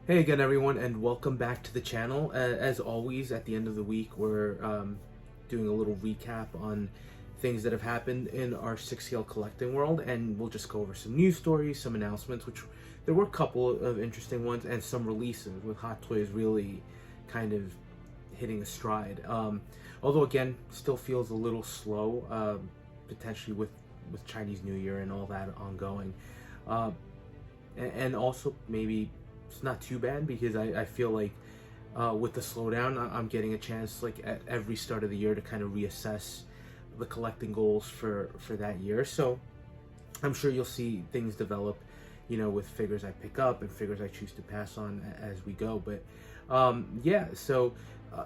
Hey again, everyone, and welcome back to the channel. As always, at the end of the week, we're doing a little recap on things that have happened in our 6-scale collecting world, and we'll just go over some news stories, some announcements, which there were a couple of interesting ones, and some releases, with Hot Toys really kind of hitting a stride. Although, again, still feels a little slow, potentially with Chinese New Year and all that ongoing. And also maybe it's not too bad because I feel like with the slowdown, I'm getting a chance like at every start of the year to kind of reassess the collecting goals for that year. So I'm sure you'll see things develop, with figures I pick up and figures I choose to pass on as we go. But yeah, so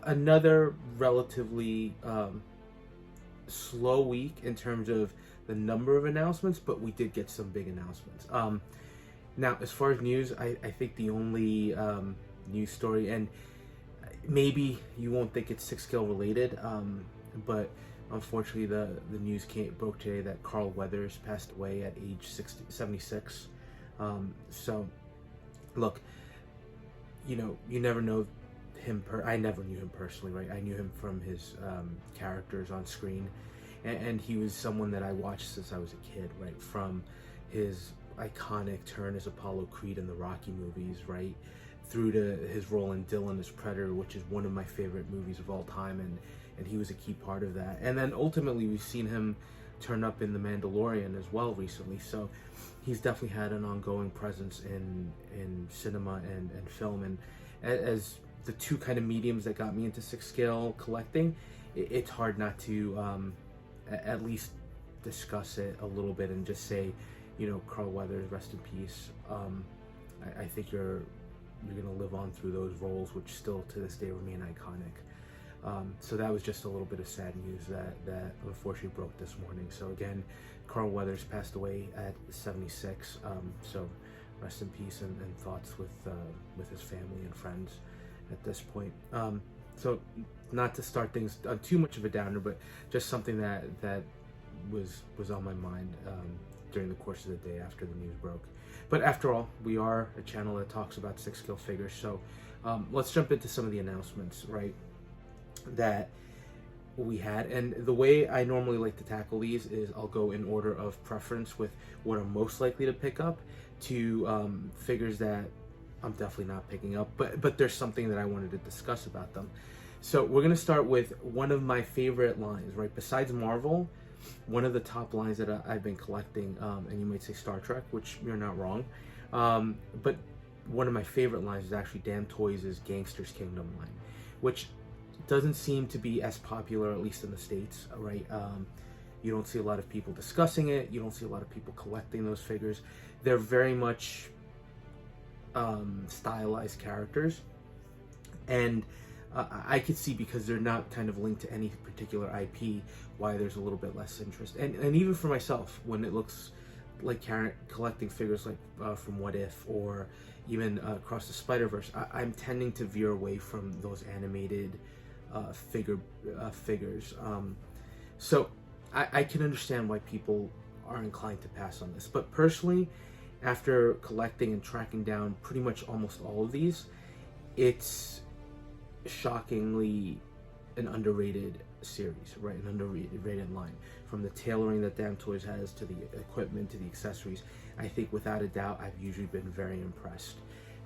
another relatively slow week in terms of the number of announcements, but we did get some big announcements. Now, as far as news, I think the only news story, and maybe you won't think it's 6-scale related, but unfortunately the news broke today that Carl Weathers passed away at age 76. So, look, you never know him. I never knew him personally, right? I knew him from his characters on screen, and he was someone that I watched since I was a kid, right? From his iconic turn as Apollo Creed in the Rocky movies, right, through to his role in Dylan as Predator, which is one of my favorite movies of all time, and he was a key part of that. And then ultimately we've seen him turn up in The Mandalorian as well recently, so he's definitely had an ongoing presence in cinema and film. And as the two kind of mediums that got me into 6-scale collecting, it's hard not to at least discuss it a little bit and just say, Carl Weathers, rest in peace. I think you're gonna live on through those roles, which still to this day remain iconic. So that was just a little bit of sad news that unfortunately broke this morning. So again, Carl Weathers passed away at 76. So rest in peace and thoughts with his family and friends at this point. So not to start things on too much of a downer, but just something that was on my mind during the course of the day after the news broke. But after all, we are a channel that talks about 6-scale figures, so let's jump into some of the announcements, right, that we had. And the way I normally like to tackle these is I'll go in order of preference with what I'm most likely to pick up to figures that I'm definitely not picking up, but there's something that I wanted to discuss about them. So we're going to start with one of my favorite lines, right, besides Marvel. One of the top lines that I've been collecting, and you might say Star Trek, which you're not wrong, but one of my favorite lines is actually Damtoys' Gangster's Kingdom line, which doesn't seem to be as popular, at least in the States, right? You don't see a lot of people discussing it. You don't see a lot of people collecting those figures. They're very much stylized characters, and I could see, because they're not kind of linked to any particular IP, why there's a little bit less interest. And even for myself, when it looks like collecting figures like from What If, or even Across the Spider-Verse, I'm tending to veer away from those animated figures. So I can understand why people are inclined to pass on this. But personally, after collecting and tracking down pretty much almost all of these, it's shockingly an underrated series, right? An underrated line. From the tailoring that Damtoys has to the equipment to the accessories, I think without a doubt I've usually been very impressed.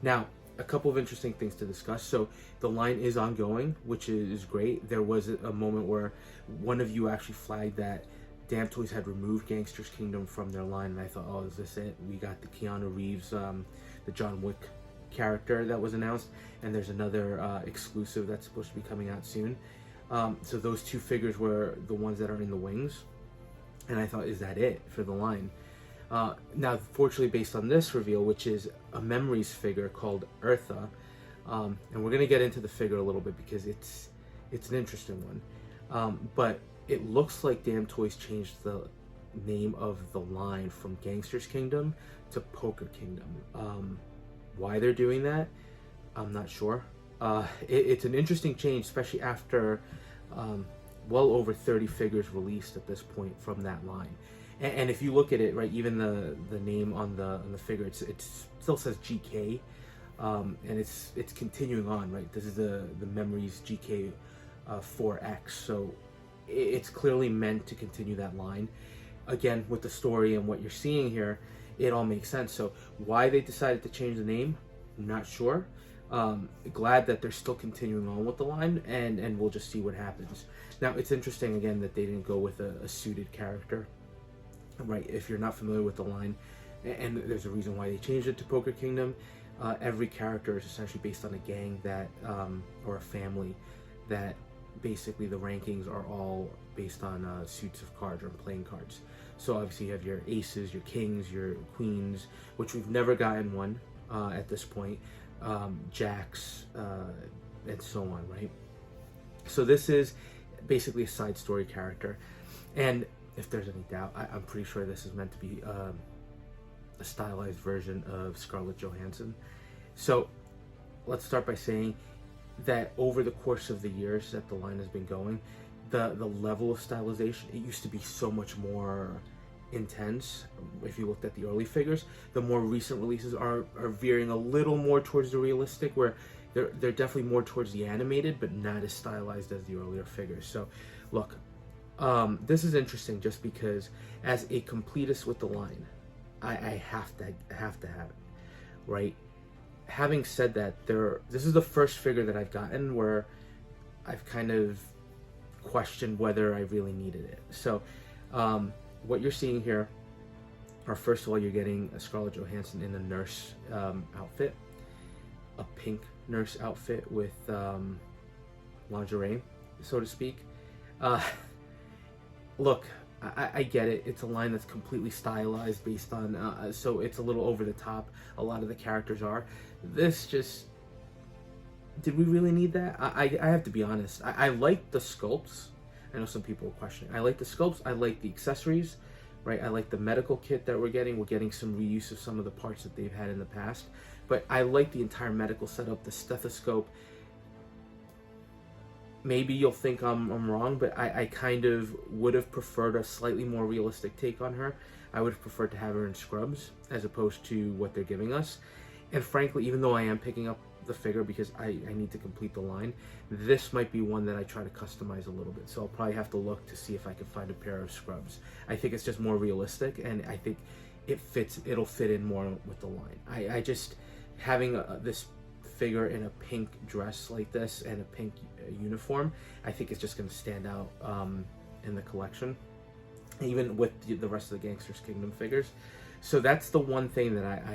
Now, a couple of interesting things to discuss. So the line is ongoing, which is great. There was a moment where one of you actually flagged that Damtoys had removed Gangster's Kingdom from their line, and I thought, oh, is this it? We got the Keanu Reeves, the John Wick character that was announced, and there's another exclusive that's supposed to be coming out soon. So those two figures were the ones that are in the wings, and I thought, is that it for the line? Now, fortunately, based on this reveal, which is a Memories figure called Eartha, and we're going to get into the figure a little bit because it's an interesting one, but it looks like Damtoys changed the name of the line from Gangster's Kingdom to Poker Kingdom. Why they're doing that, I'm not sure. It's an interesting change, especially after well over 30 figures released at this point from that line. And if you look at it, right, even the name on the figure, it still says GK, and it's continuing on, right? This is the Memories GK 4X, so it's clearly meant to continue that line. Again, with the story and what you're seeing here, it all makes sense. So why they decided to change the name, I'm not sure. Glad that they're still continuing on with the line, and we'll just see what happens. Now, it's interesting again that they didn't go with a suited character, right? If you're not familiar with the line, and there's a reason why they changed it to Poker Kingdom. Every character is essentially based on a gang that, or a family that basically the rankings are all based on suits of cards or playing cards. So obviously you have your aces, your kings, your queens, which we've never gotten one at this point, jacks, and so on, right? So this is basically a side story character, and if there's any doubt, I'm pretty sure this is meant to be a stylized version of Scarlett Johansson. So let's start by saying that over the course of the years that the line has been going, the level of stylization, it used to be so much more intense. If you looked at the early figures, the more recent releases are veering a little more towards the realistic, where they're definitely more towards the animated, but not as stylized as the earlier figures. So look, this is interesting just because as a completist with the line, I have to have it, right? Having said that, this is the first figure that I've gotten where I've kind of questioned whether I really needed it. So what you're seeing here are, first of all, you're getting a Scarlett Johansson in a nurse outfit, a pink nurse outfit with lingerie, so to speak. Look, I get it. It's a line that's completely stylized based on, so it's a little over the top. A lot of the characters are. This just, did we really need that? I have to be honest. I like the sculpts. I know some people are questioning. I like the sculpts. I like the accessories, right? I like the medical kit that we're getting. We're getting some reuse of some of the parts that they've had in the past. But I like the entire medical setup, the stethoscope. Maybe you'll think I'm wrong, but I kind of would have preferred a slightly more realistic take on her. I would have preferred to have her in scrubs as opposed to what they're giving us. And frankly, even though I am picking up the figure because I need to complete the line, this might be one that I try to customize a little bit. So I'll probably have to look to see if I can find a pair of scrubs. I think it's just more realistic, and I think it'll fit in more with the line. I just, having this figure in a pink dress like this and a pink uniform, I think it's just going to stand out in the collection, even with the rest of the Gangsters Kingdom figures. So that's the one thing that I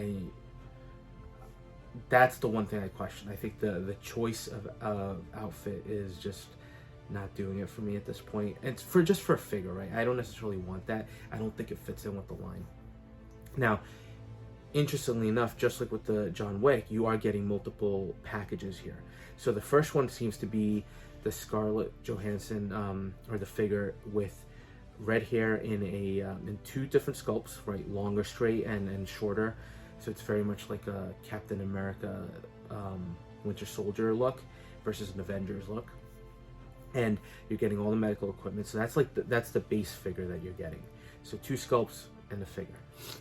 question. I think the choice of outfit is just not doing it for me at this point. It's just for a figure, right? I don't necessarily want that. I don't think it fits in with the line. Now, interestingly enough, just like with the John Wick, you are getting multiple packages here. So the first one seems to be the Scarlett Johansson, or the figure with red hair in two different sculpts, right? Longer straight and shorter. So it's very much like a Captain America Winter Soldier look versus an Avengers look. And you're getting all the medical equipment. So that's the base figure that you're getting. So two sculpts and a figure.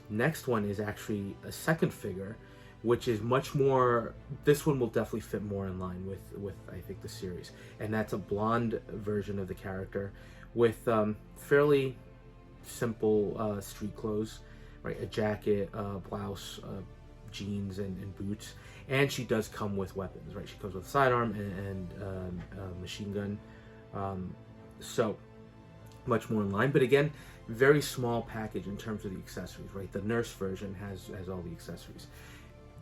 Next one is actually a second figure, which is much more, this one will definitely fit more in line with I think the series. And that's a blonde version of the character with fairly simple street clothes, right? A jacket, blouse, jeans, and boots. And she does come with weapons, right? She comes with a sidearm and a machine gun. So much more in line, but again, very small package in terms of the accessories, right? The nurse version has all the accessories.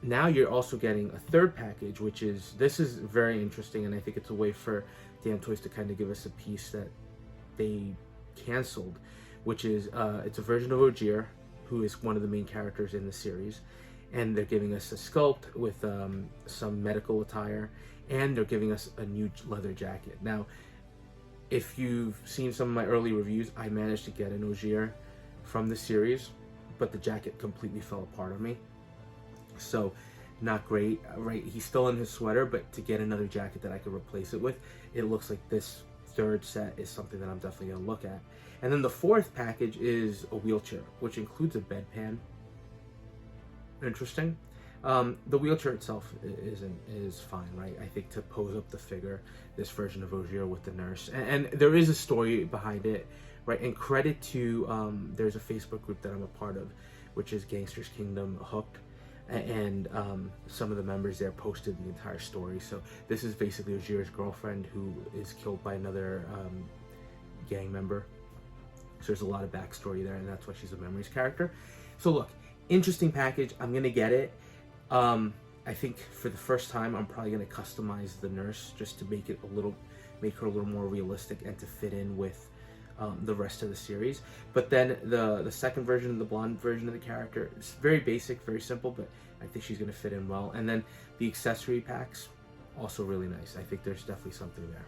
Now you're also getting a third package, which is, this is very interesting, and I think it's a way for Damtoys to kind of give us a piece that they canceled, which is it's a version of Ogier, who is one of the main characters in the series, and they're giving us a sculpt with some medical attire, and they're giving us a new leather jacket. Now, if you've seen some of my early reviews, I managed to get an Ogier from the series, but the jacket completely fell apart on me. So, not great, right? He's still in his sweater, but to get another jacket that I could replace it with, it looks like this third set is something that I'm definitely going to look at. And then the fourth package is a wheelchair, which includes a bedpan. Interesting. The wheelchair itself is fine, right? I think to pose up the figure, this version of Ogier with the nurse, and there is a story behind it, right? And credit to there's a Facebook group that I'm a part of, which is Gangsters Kingdom Hooked, and some of the members there posted the entire story. So this is basically Ogier's girlfriend who is killed by another gang member. So there's a lot of backstory there, and that's why she's a Memories character. So look, interesting package. I'm gonna get it. I think for the first time, I'm probably gonna customize the nurse just to make her a little more realistic and to fit in with the rest of the series. But then the second version, the blonde version of the character, is very basic, very simple, but I think she's gonna fit in well. And then the accessory packs, also really nice. I think there's definitely something there.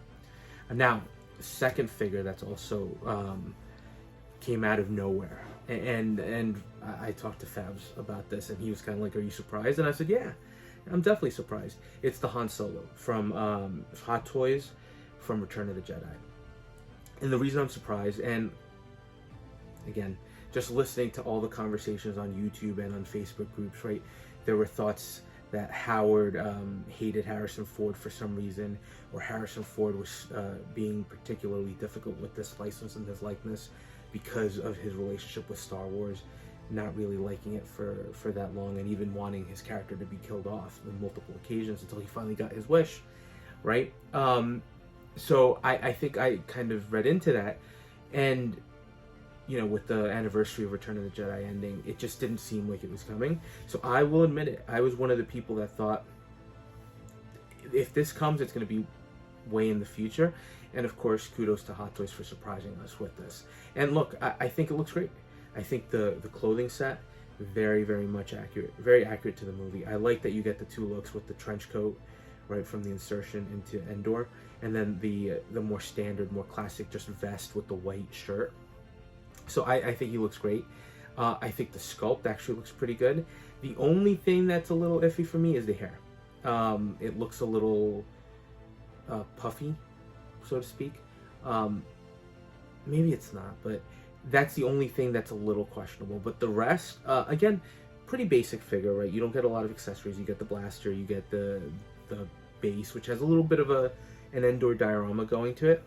And now, the second figure that's also came out of nowhere, and I talked to Fabs about this, and he was kind of like, "Are you surprised?" And I said, "Yeah, I'm definitely surprised." It's the Han Solo from Hot Toys from Return of the Jedi. And the reason I'm surprised, and again, just listening to all the conversations on YouTube and on Facebook groups, right? There were thoughts that Howard hated Harrison Ford for some reason, or Harrison Ford was being particularly difficult with this license and this likeness because of his relationship with Star Wars, not really liking it for that long, and even wanting his character to be killed off on multiple occasions until he finally got his wish, right? So I think I kind of read into that, and you know, with the anniversary of Return of the Jedi ending, it just didn't seem like it was coming. So I will admit it, I was one of the people that thought, if this comes, it's going to be way in the future. And of course, kudos to Hot Toys for surprising us with this. And look, I think it looks great. I think the clothing set, very, very much accurate. Very accurate to the movie. I like that you get the two looks with the trench coat, right, from the insertion into Endor. And then the more standard, more classic, just vest with the white shirt. So I think he looks great. I think the sculpt actually looks pretty good. The only thing that's a little iffy for me is the hair. It looks a little puffy, so to speak. Maybe it's not, but that's the only thing that's a little questionable. But the rest, again, pretty basic figure, right? You don't get a lot of accessories. You get the blaster, you get the base, which has a little bit of an Endor diorama going to it.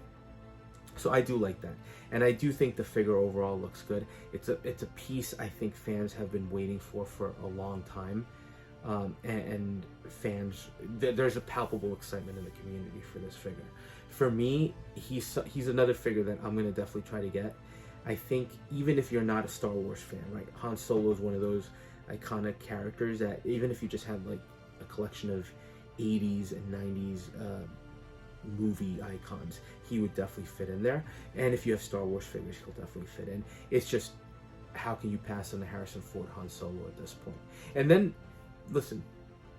So I do like that, and I do think the figure overall looks good. It's a piece I think fans have been waiting for a long time, and fans, there's a palpable excitement in the community for this figure. For me, he's another figure that I'm gonna definitely try to get. I think even if you're not a Star Wars fan, right? Han Solo is one of those iconic characters that even if you just had like a collection of 80s and 90s movie icons, he would definitely fit in there. And if you have Star Wars figures, he'll definitely fit in. It's just, how can you pass on the Harrison Ford Han Solo at this point? And then, listen,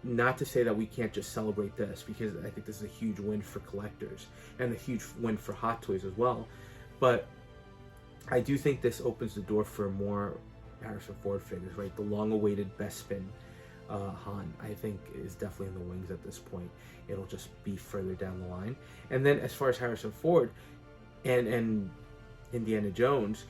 not to say that we can't just celebrate this, because I think this is a huge win for collectors and a huge win for Hot Toys as well. But I do think this opens the door for more Harrison Ford figures, right? The long-awaited Bespin Han, I think, is definitely in the wings at this point. It'll just be further down the line. And then as far as Harrison Ford and Indiana Jones,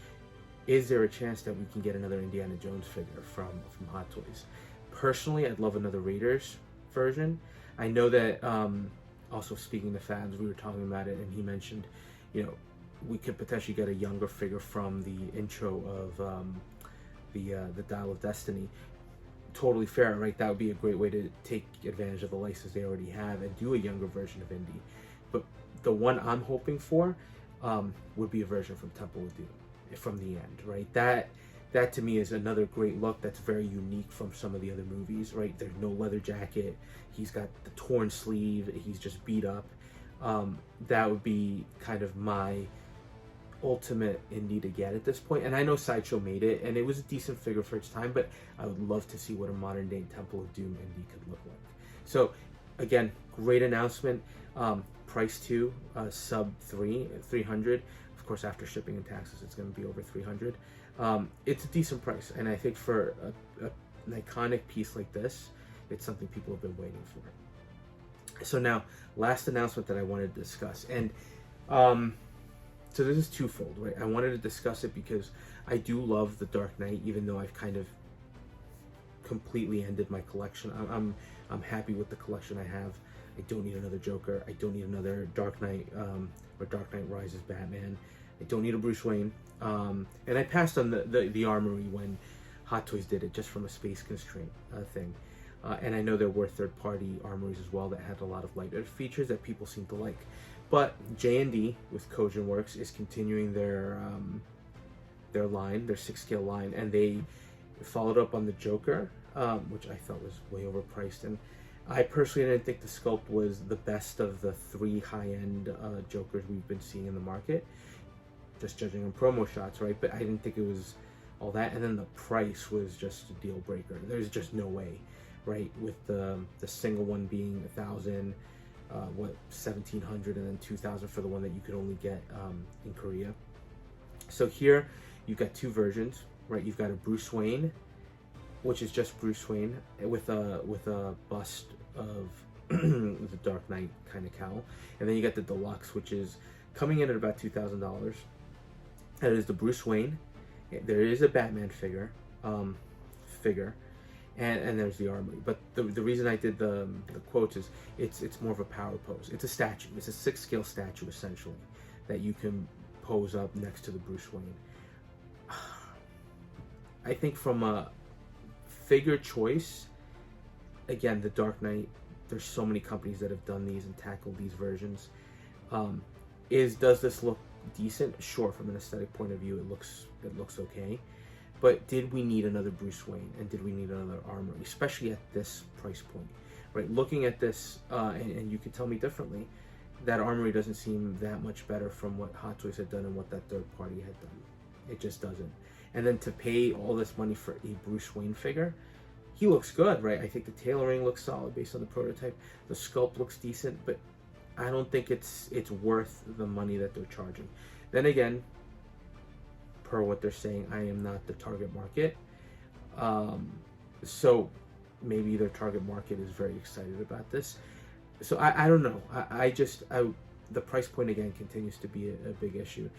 is there a chance that we can get another Indiana Jones figure from Hot Toys? Personally, I'd love another Raiders version. I know that, also speaking to fans, we were talking about it, and he mentioned, you know, we could potentially get a younger figure from the intro of the Dial of Destiny. Totally fair, right? That would be a great way to take advantage of the license they already have and do a younger version of Indy. But the one I'm hoping for would be a version from Temple of Doom, from the end, right? That to me is another great look that's very unique from some of the other movies, right? There's no leather jacket. He's got the torn sleeve. He's just beat up. That would be kind of my ultimate Indy to get at this point. And I know Sideshow made it, and it was a decent figure for its time, but I would love to see what a modern day Temple of Doom Indy could look like. So again, great announcement. Price too, sub 300. Of course, after shipping and taxes, it's going to be over 300. It's a decent price, and I think for an iconic piece like this, it's something people have been waiting for. So now, last announcement that I wanted to discuss, and so this is twofold, right? I wanted to discuss it because I do love The Dark Knight, even though I've kind of completely ended my collection. I'm happy with the collection I have. I don't need another Joker. I don't need another Dark Knight or Dark Knight Rises Batman. I don't need a Bruce Wayne. And I passed on the Armory when Hot Toys did it, just from a space constraint thing. And I know there were third-party armories as well that had a lot of lighter features that people seem to like. But J&D with Kojin Works is continuing their line, their 6-scale line, and they followed up on the Joker, which I thought was way overpriced. And I personally didn't think the sculpt was the best of the 3 high-end Jokers we've been seeing in the market, just judging on promo shots, right? But I didn't think it was all that. And then the price was just a deal breaker. There's just no way, right? With the single one being $1,000, 1,700, and then 2,000 for the one that you could only get in Korea. So here you've got 2 versions, right? You've got a Bruce Wayne, which is just Bruce Wayne with a bust of the Dark Knight kind of cowl, and then you got the deluxe, which is coming in at about $2,000. That is the Bruce Wayne. There is a Batman figure, and there's the Armory. But the reason I did the quotes is it's more of a power pose. It's a statue. It's a 6-scale statue essentially that you can pose up next to the Bruce Wayne. I think from a figure choice, again, the Dark Knight, there's so many companies that have done these and tackled these versions. Does this look decent? Sure, from an aesthetic point of view, it looks okay. But did we need another Bruce Wayne, and did we need another Armory, especially at this price point, right? Looking at this, and you could tell me differently, that Armory doesn't seem that much better from what Hot Toys had done and what that third party had done. It just doesn't. And then to pay all this money for a Bruce Wayne figure, he looks good, right? I think the tailoring looks solid based on the prototype. The sculpt looks decent, but I don't think it's worth the money that they're charging. Then again, per what they're saying, I am not the target market. So maybe their target market is very excited about this. So I don't know. The price point again continues to be a big issue.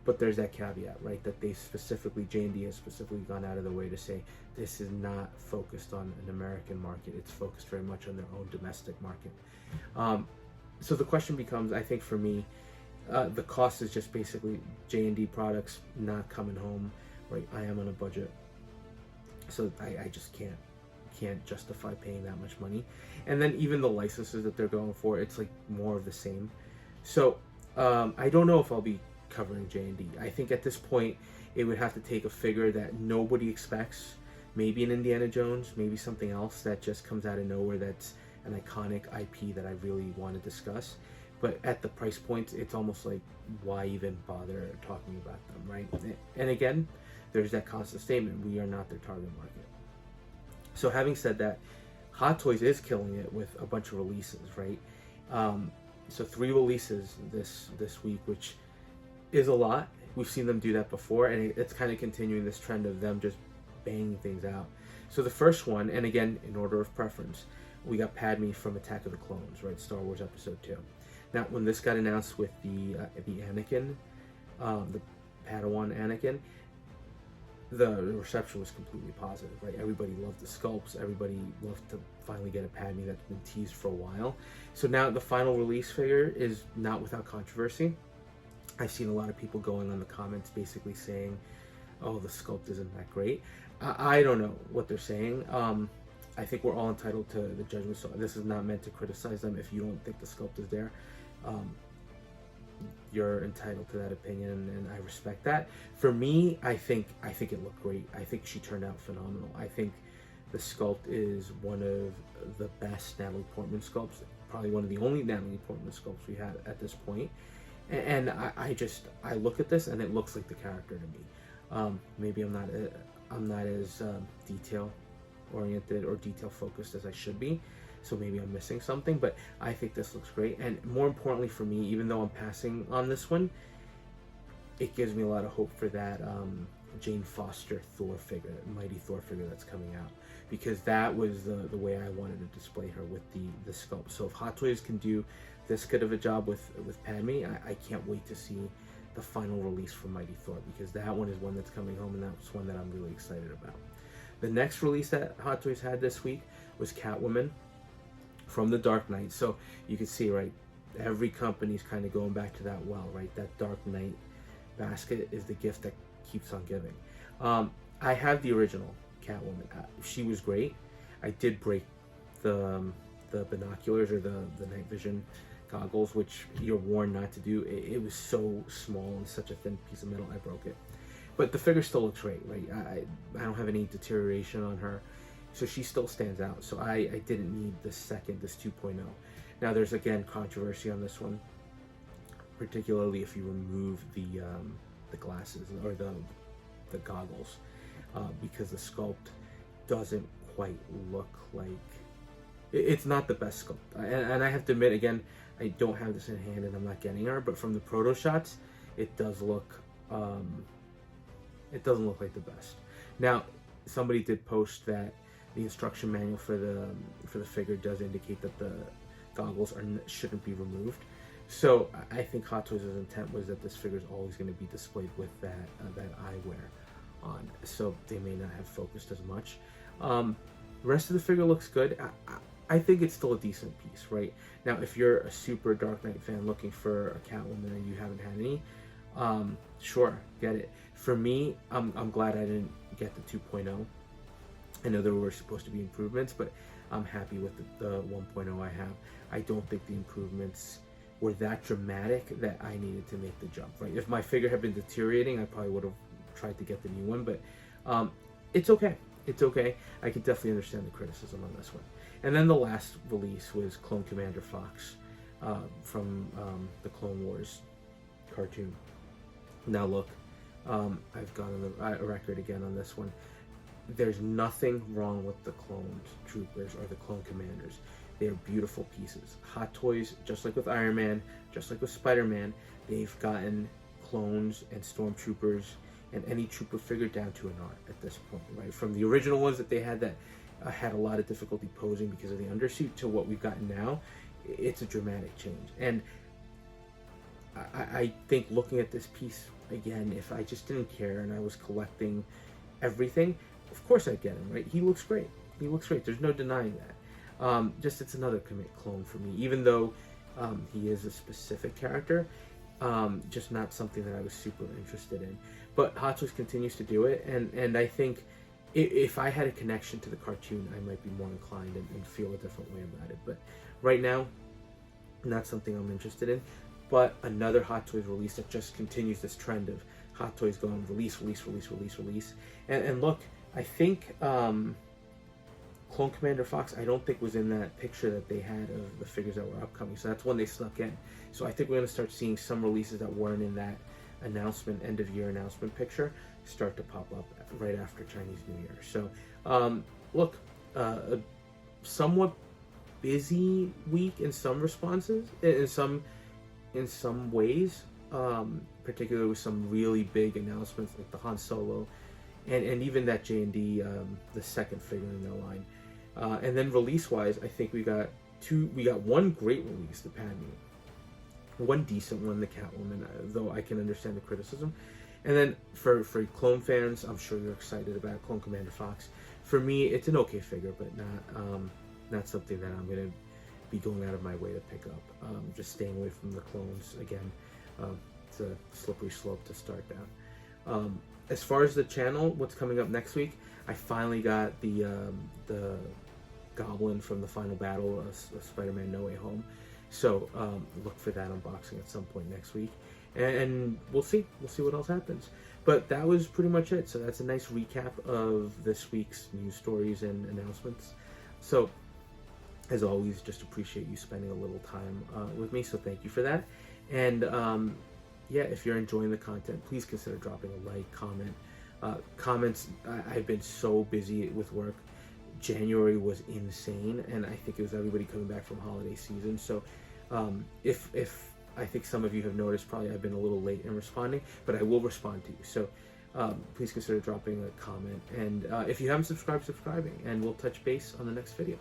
But there's that caveat, right? That they specifically, J&D has specifically gone out of their way to say this is not focused on an American market. It's focused very much on their own domestic market. So the question becomes, I think for me, the cost is just basically J&D products not coming home, right? I am on a budget, so I just can't justify paying that much money. And then even the licenses that they're going for, it's like more of the same. So I don't know if I'll be covering J&D. I think at this point it would have to take a figure that nobody expects, maybe an Indiana Jones, maybe something else that just comes out of nowhere that's an iconic IP that I really want to discuss. But at the price points, it's almost like, why even bother talking about them, right? And again, there's that constant statement, we are not their target market. So having said that, Hot Toys is killing it with a bunch of releases, right? So 3 releases this week, which is a lot. We've seen them do that before, and it's kind of continuing this trend of them just banging things out. So the first one, and again, in order of preference, we got Padme from Attack of the Clones, right? Star Wars Episode 2. Now, when this got announced with the Anakin, the Padawan Anakin, the reception was completely positive, right? Everybody loved the sculpts. Everybody loved to finally get a Padme that's been teased for a while. So now the final release figure is not without controversy. I've seen a lot of people going on the comments basically saying, oh, the sculpt isn't that great. I don't know what they're saying. I think we're all entitled to the judgment, so this is not meant to criticize them. If you don't think the sculpt is there, you're entitled to that opinion, and I respect that. For me, I think it looked great. I think she turned out phenomenal. I think the sculpt is one of the best Natalie Portman sculpts, probably one of the only Natalie Portman sculpts we had at this point. And I look at this and it looks like the character to me. Maybe I'm not as detail oriented or detail focused as I should be, so maybe I'm missing something, but I think this looks great. And more importantly for me, even though I'm passing on this one, it gives me a lot of hope for that Jane Foster Thor figure, Mighty Thor figure that's coming out, because that was the way I wanted to display her with the sculpt. So if Hot Toys can do this good of a job with Padme, I can't wait to see the final release for Mighty Thor, because that one is one that's coming home, and that's one that I'm really excited about. The next release that Hot Toys had this week was Catwoman from the Dark Knight. So you can see, right, every company's kind of going back to that well, right? That Dark Knight basket is the gift that keeps on giving. I have the original Catwoman. She was great. I did break the binoculars, or the night vision goggles, which you're warned not to do. It was so small and such a thin piece of metal, I broke it. But the figure still looks great, right? I don't have any deterioration on her, so she still stands out. So I didn't need this 2.0. Now there's again controversy on this one, particularly if you remove the glasses or the goggles, because the sculpt doesn't quite look like, it's not the best sculpt. And I have to admit, again, I don't have this in hand and I'm not getting her, but from the proto shots, it does look, it doesn't look like the best. Now, somebody did post that the instruction manual for the figure does indicate that the goggles shouldn't be removed. So I think Hot Toys' intent was that this figure is always going to be displayed with that eyewear on. So they may not have focused as much. The rest of the figure looks good. I think it's still a decent piece, right? Now, if you're a super Dark Knight fan looking for a Catwoman and you haven't had any, sure, get it. For me, I'm glad I didn't get the 2.0. I know there were supposed to be improvements, but I'm happy with the 1.0 I have. I don't think the improvements were that dramatic that I needed to make the jump, right? If my figure had been deteriorating, I probably would have tried to get the new one, but it's okay. It's okay. I can definitely understand the criticism on this one. And then the last release was Clone Commander Fox from the Clone Wars cartoon. Now look, I've gone on the record again on this one. There's nothing wrong with the cloned troopers or the clone commanders. They're beautiful pieces. Hot Toys, just like with Iron Man, just like with Spider-Man, they've gotten clones and stormtroopers and any trooper figure down to an art at this point, right? From the original ones that they had that had a lot of difficulty posing because of the undersuit to what we've gotten now, it's a dramatic change. And I think looking at this piece again, if I just didn't care and I was collecting everything, of course I'd get him, right? He looks great. He looks great. There's no denying that. Just it's another clone for me, even though he is a specific character, just not something that I was super interested in. But Hot Toys continues to do it, and I think if I had a connection to the cartoon, I might be more inclined and feel a different way about it. But right now, not something I'm interested in. But another Hot Toys release that just continues this trend of Hot Toys going release. And look, I think Clone Commander Fox, I don't think was in that picture that they had of the figures that were upcoming. So that's when they snuck in. So I think we're going to start seeing some releases that weren't in that announcement, end of year announcement picture, start to pop up right after Chinese New Year. So look, a somewhat busy week in some responses, in some ways, particularly with some really big announcements like the Han Solo and even that J&D, the second figure in their line. And then release-wise, I think we got one great release, the Padme, one decent one, the Catwoman, though I can understand the criticism. And then for clone fans, I'm sure you're excited about Clone Commander Fox. For me, it's an okay figure, but not something that I'm going to be going out of my way to pick up. Just staying away from the clones again. It's a slippery slope to start down. As far as the channel, what's coming up next week, I finally got the Goblin from the final battle of Spider-Man No Way Home. So look for that unboxing at some point next week. And we'll see what else happens. But that was pretty much it. So that's a nice recap of this week's news stories and announcements. So as always, just appreciate you spending a little time with me. So thank you for that. And yeah, if you're enjoying the content, please consider dropping a like, comment. Comments, I've been so busy with work. January was insane, and I think it was everybody coming back from holiday season. So if I think some of you have noticed, probably I've been a little late in responding, but I will respond to you. So please consider dropping a comment. And if you haven't subscribed, subscribing, and we'll touch base on the next video.